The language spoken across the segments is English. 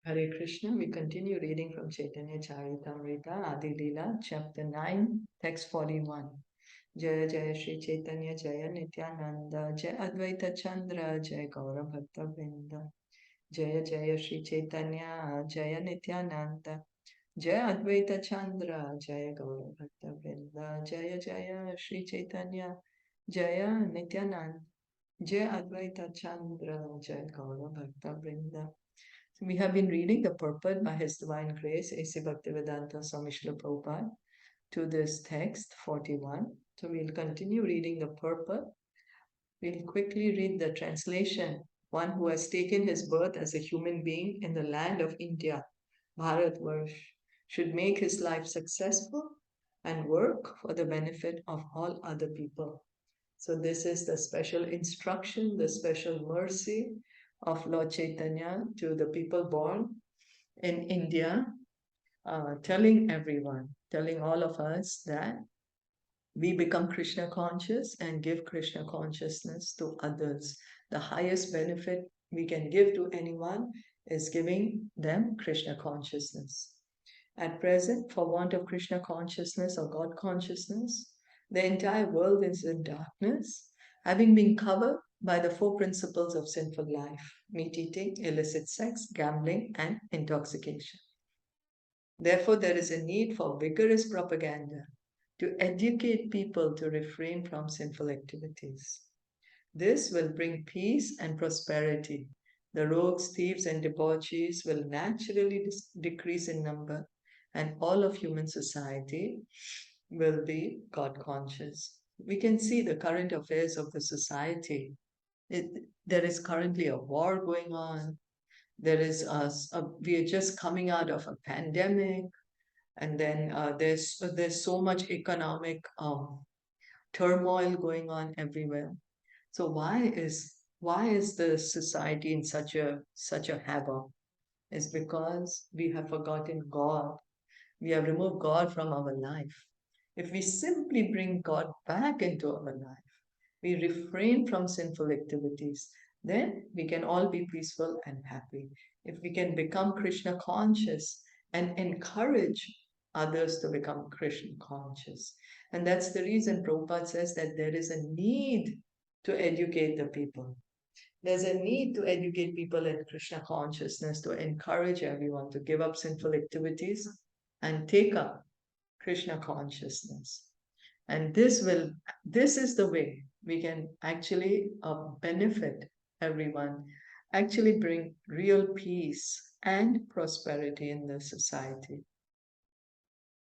Hare Krishna. We continue reading from Caitanya Caritamrita, Adi Leela, chapter 9, text 41. Jaya Jaya Shri Chaitanya Jaya Nityananda Jaya Advaita Chandra Jaya Gaura Bhakta Vrinda Jaya Jaya Shri Chaitanya Jaya Nityananda Jaya Advaita Chandra Jaya Gaura Bhakta Vrinda Jaya Jaya Shri Chaitanya Jaya Nityananda Jaya Advaita Chandra Jaya Gaura Bhakta Vrinda. So we have been reading the purport by His Divine Grace, A.C. Bhaktivedanta Swami Srila Prabhupada, to this text 41. So we'll continue reading the purport. We'll quickly read the translation. One who has taken his birth as a human being in the land of India, Bharatvarsh, should make his life successful and work for the benefit of all other people. So this is the special instruction, the special mercy of Lord Chaitanya to the people born in India, telling everyone, telling all of us that we become Krishna conscious and give Krishna consciousness to others. The highest benefit we can give to anyone is giving them Krishna consciousness. At present, for want of Krishna consciousness or God consciousness, the entire world is in darkness, having been covered by the four principles of sinful life: meat eating, illicit sex, gambling, and intoxication. Therefore, there is a need for vigorous propaganda to educate people to refrain from sinful activities. This will bring peace and prosperity. The rogues, thieves, and debauchees will naturally decrease in number, and all of human society will be God conscious. We can see the current affairs of the society. There is currently a war going on. We are just coming out of a pandemic, and then there's so much economic turmoil going on everywhere. So why is the society in such a havoc? Is because we have forgotten God. We have removed God from our life. If we simply bring God back into our life, we refrain from sinful activities, then we can all be peaceful and happy. If we can become Krishna conscious and encourage others to become Krishna conscious. And that's the reason Prabhupada says that there is a need to educate the people. There's a need to educate people in Krishna consciousness, to encourage everyone to give up sinful activities and take up Krishna consciousness. And this is the way we can actually benefit everyone, actually bring real peace and prosperity in the society.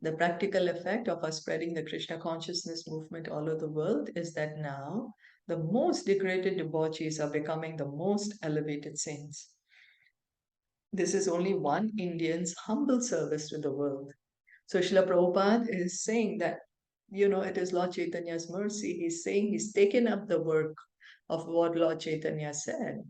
The practical effect of us spreading the Krishna consciousness movement all over the world is that now the most degraded debauchees are becoming the most elevated saints. This is only one Indian's humble service to the world. So Srila Prabhupada is saying that, it is Lord Chaitanya's mercy. He's saying he's taken up the work of what Lord Chaitanya said,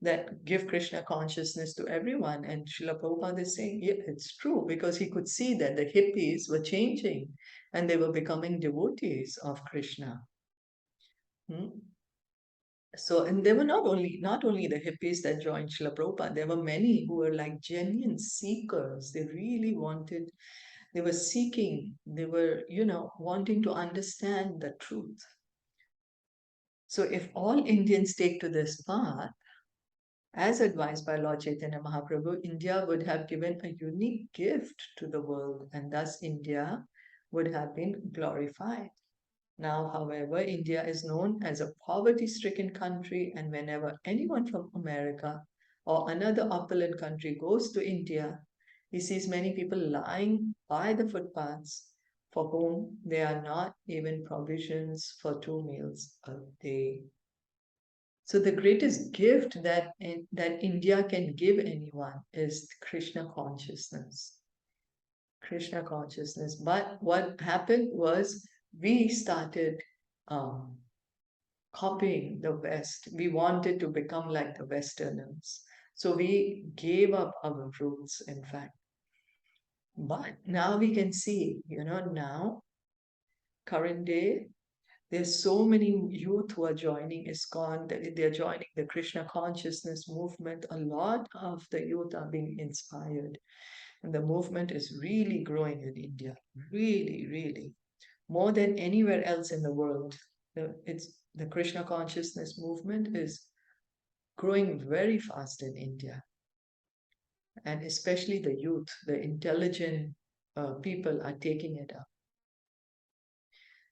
that give Krishna consciousness to everyone. And Srila Prabhupada is saying, yeah, it's true, because he could see that the hippies were changing and they were becoming devotees of Krishna. Hmm? So, and there were not only the hippies that joined Srila Prabhupada, there were many who were like genuine seekers. They really wanted, they were seeking, they were, wanting to understand the truth. So if all Indians take to this path, as advised by Lord Chaitanya Mahaprabhu, India would have given a unique gift to the world, and thus India would have been glorified. Now, however, India is known as a poverty-stricken country, and whenever anyone from America or another opulent country goes to India, he sees many people lying by the footpaths for whom there are not even provisions for 2 meals a day. So the greatest gift that India can give anyone is Krishna consciousness. Krishna consciousness. But what happened was we started um, copying the West. We wanted to become like the Westerners. So we gave up our roots, in fact. But now we can see, now, current day, There's so many youth who are joining ISKCON, they're joining the Krishna consciousness movement. A lot of the youth are being inspired. And the movement is really growing in India. Really, really. More than anywhere else in the world. The Krishna consciousness movement is growing very fast in India. And especially the youth, the intelligent people are taking it up.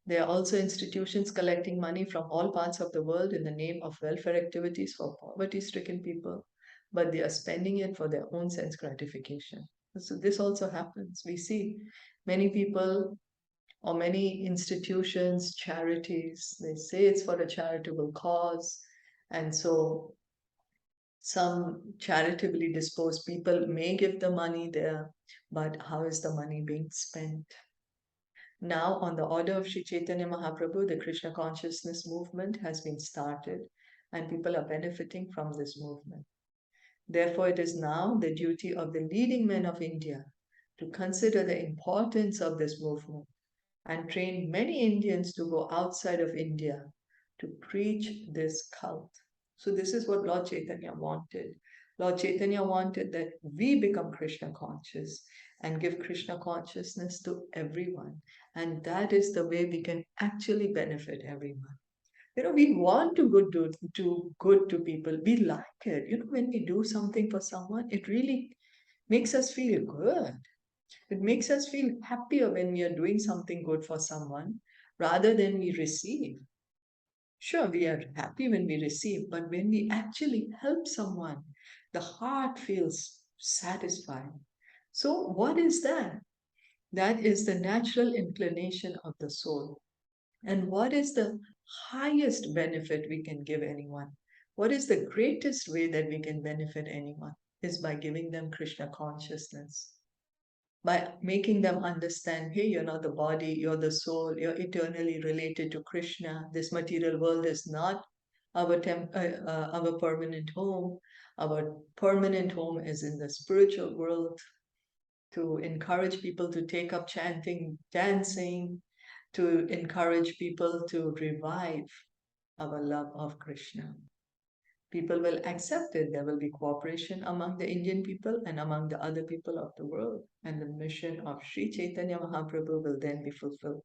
There are also institutions collecting money from all parts of the world in the name of welfare activities for poverty-stricken people, but they are spending it for their own sense gratification. So this also happens. We see many people or many institutions, charities, they say it's for a charitable cause. And so some charitably disposed people may give the money there, but how is the money being spent? Now, on the order of Sri Chaitanya Mahaprabhu, the Krishna consciousness movement has been started, and people are benefiting from this movement. Therefore, it is now the duty of the leading men of India to consider the importance of this movement and train many Indians to go outside of India to preach this cult. So, this is what Lord Chaitanya wanted. Lord Chaitanya wanted that we become Krishna conscious and give Krishna consciousness to everyone. And that is the way we can actually benefit everyone. We want to do good to people. We like it. When we do something for someone, it really makes us feel good. It makes us feel happier when we are doing something good for someone rather than we receive. Sure, we are happy when we receive, but when we actually help someone, the heart feels satisfied. So, what is that? That is the natural inclination of the soul. And what is the highest benefit we can give anyone? What is the greatest way that we can benefit anyone? Is by giving them Krishna consciousness, by making them understand, hey, you're not the body, you're the soul, you're eternally related to Krishna. This material world is not our permanent home. Our permanent home is in the spiritual world. To encourage people to take up chanting, dancing, to encourage people to revive our love of Krishna. People will accept it. There will be cooperation among the Indian people and among the other people of the world. And the mission of Sri Chaitanya Mahaprabhu will then be fulfilled.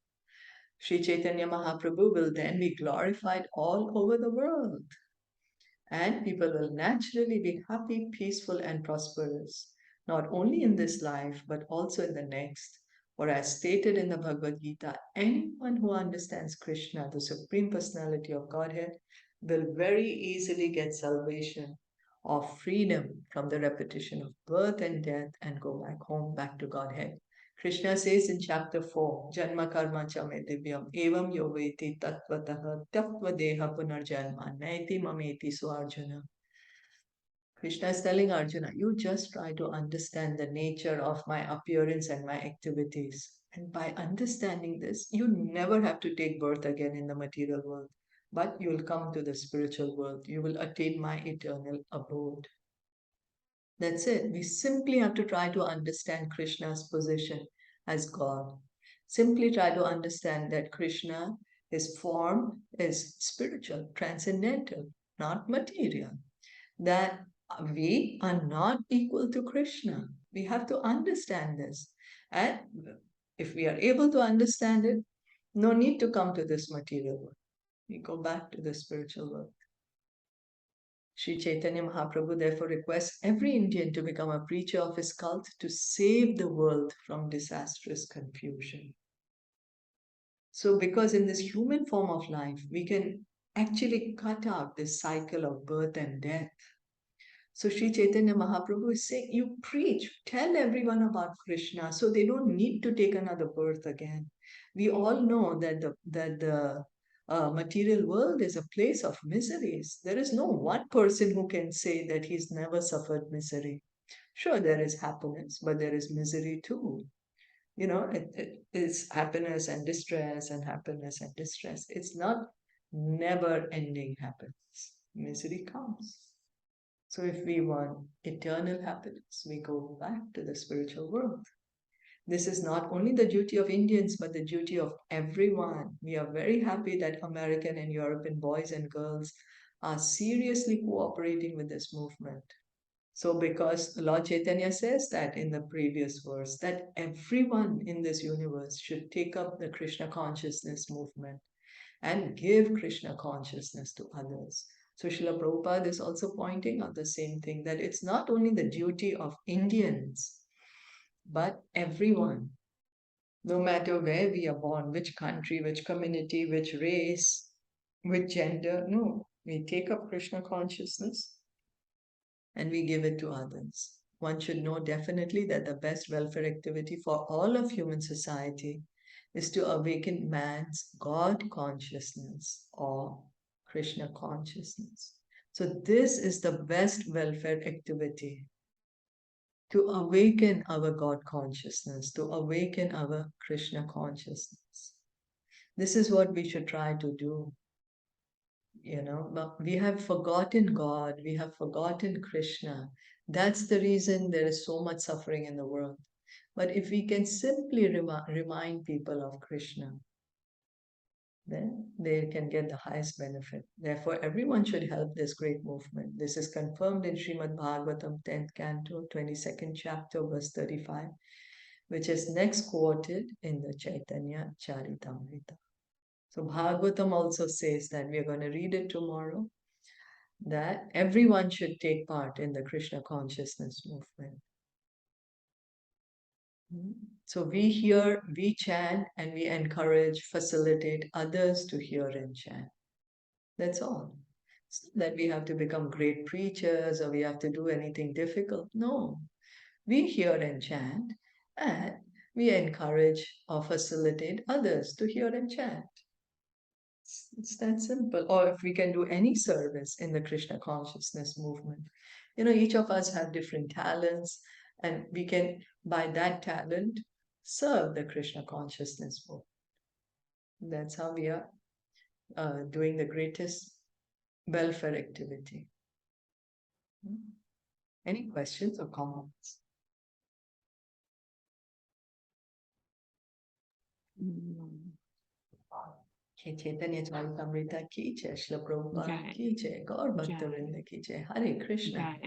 Sri Chaitanya Mahaprabhu will then be glorified all over the world. And people will naturally be happy, peaceful, and prosperous, not only in this life, but also in the next. For as stated in the Bhagavad Gita, anyone who understands Krishna, the Supreme Personality of Godhead, will very easily get salvation or freedom from the repetition of birth and death and go back home, back to Godhead. Krishna says in chapter 4, Janma Karma Chame Divyam Evam Yoveti Tattvataha Tattvadeha Punarjanma Naiti Mameti Swarjuna. Krishna is telling Arjuna, you just try to understand the nature of my appearance and my activities. And by understanding this, you never have to take birth again in the material world, but you'll come to the spiritual world. You will attain my eternal abode. That's it. We simply have to try to understand Krishna's position as God. Simply try to understand that Krishna, his form is spiritual, transcendental, not material. That we are not equal to Krishna. We have to understand this. And if we are able to understand it, no need to come to this material world. We go back to the spiritual world. Sri Chaitanya Mahaprabhu therefore requests every Indian to become a preacher of his cult to save the world from disastrous confusion. So, because in this human form of life, we can actually cut out this cycle of birth and death. So Sri Chaitanya Mahaprabhu is saying, you preach, tell everyone about Krishna so they don't need to take another birth again. We all know that the material world is a place of miseries. There is no one person who can say that he's never suffered misery. Sure, there is happiness, but there is misery too. It is happiness and distress and happiness and distress. It's not never ending happiness. Misery comes. So if we want eternal happiness, we go back to the spiritual world. This is not only the duty of Indians, but the duty of everyone. We are very happy that American and European boys and girls are seriously cooperating with this movement. So, because Lord Chaitanya says that in the previous verse, that everyone in this universe should take up the Krishna consciousness movement and give Krishna consciousness to others. So, Srila Prabhupada is also pointing out the same thing, that it's not only the duty of Indians, but everyone, no matter where we are born, which country, which community, which race, which gender. No, we take up Krishna consciousness and we give it to others. One should know definitely that the best welfare activity for all of human society is to awaken man's God consciousness or Krishna consciousness. So, this is the best welfare activity, to awaken our God consciousness, to awaken our Krishna consciousness. This is what we should try to do. But we have forgotten God, we have forgotten Krishna. That's the reason there is so much suffering in the world. But if we can simply remind people of Krishna, then they can get the highest benefit. Therefore, everyone should help this great movement. This is confirmed in Srimad Bhagavatam, 10th canto, 22nd chapter, verse 35, which is next quoted in the Caitanya Caritamrita. So Bhagavatam also says that we are going to read it tomorrow, that everyone should take part in the Krishna consciousness movement. So we hear, we chant, and we encourage, facilitate others to hear and chant. That's all. It's not that we have to become great preachers or we have to do anything difficult. No. We hear and chant, and we encourage or facilitate others to hear and chant. It's that simple. Or if we can do any service in the Krishna consciousness movement. Each of us have different talents, and we can, by that talent, serve the Krishna consciousness movement. That's how we are doing the greatest welfare activity. Any questions or comments? Caitanya Caritamrita ki jai, Shilpa Prabhupada ki jai, Gaur Bhakta Vrinda ki jai, Hare Krishna.